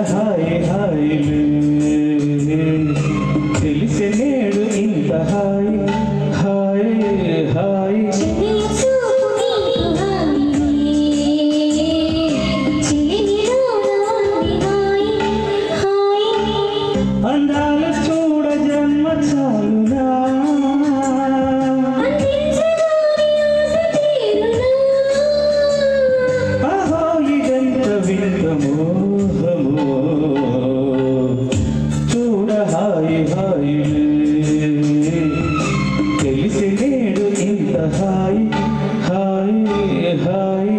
Hi హాయిలే తెలిసే నేడు ఇంత హాయ్ హాయ్ హాయ్ అందాల చూడ జన్మ చాలునా అహో ఇదెంత వింత మోహమో చూడ హాయ్ హాయిలే తెలిసి నేడు ఇంత హాయ్ హాయ్ హాయ్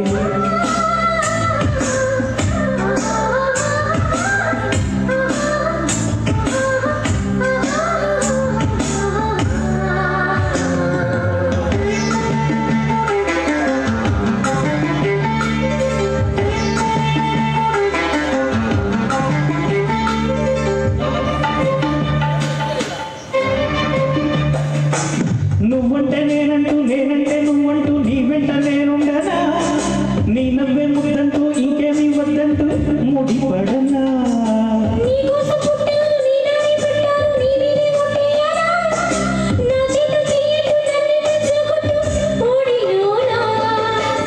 నువ్వంటే నేనంటూ నేనంటే నువ్వంటూ నీ వెంట నేనుండనా నీ నవ్వే ముద్దంటూ ఇంకేమీ వద్దంటూ ముడిపడనా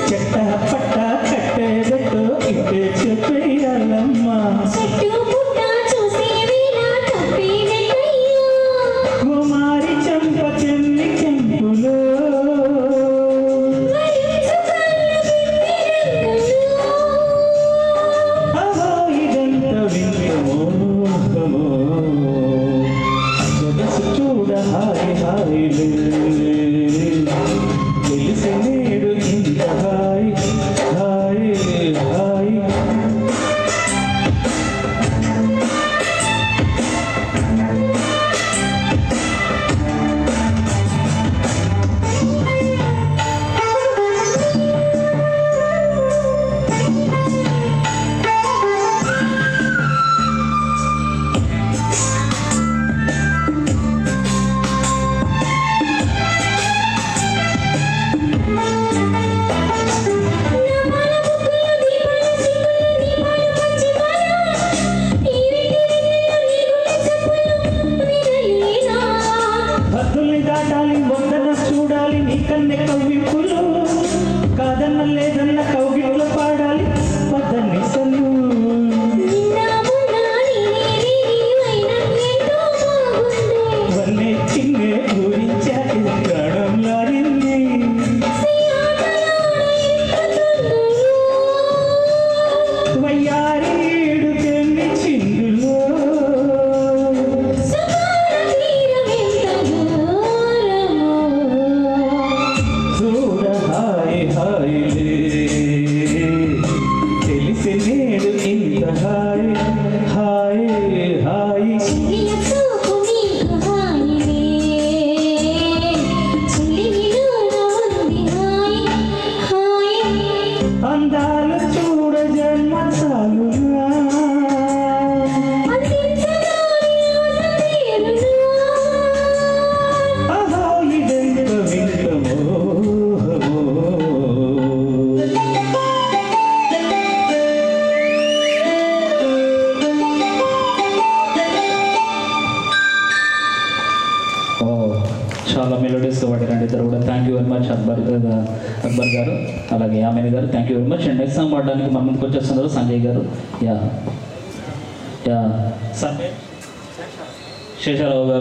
చెట్ట పట్ట కట్టేదట్టు ఇట్టే చెప్పేయాలమ్మా కుమారి చంప చెల్లి చెంపులో అహో ఇదంత వింత మోహమో సొగసు చూడ హాయ్ హాయిలే తెలిసి నేడు ఇంత హాయ్ హాయ్ హాయ్ హద్దుల్ని దాటాలి వందన చూడాలి నీ కన్నె కవ్వింపులు కాదన్న లేదన్న కౌగిట్లో పాడాలి పదని సల్లు వన్నే చిన్నే గురించాకి గడం లారింది వయ్యారీడు తెన్ని చిందులో చూడ హాయ్ హాయిలే తెలిసి నేడు ఇంత హాయ్ హాయ్ హాయ్ అందాలు చూడ జన్మ చాలునా అహో ఇదెంత వింత మోహమో చాలా మెలోడియస్గా పాడారండి ఇద్దరు కూడా. Thank you very much Akbar గారు అలాగే యామిని గారు. Thank you very much. And next song పాడడానికి మన ముందుకు వచ్చేస్తున్నారు సంజయ్ గారు. యా యా సంజయ్ శేషారావు గారు.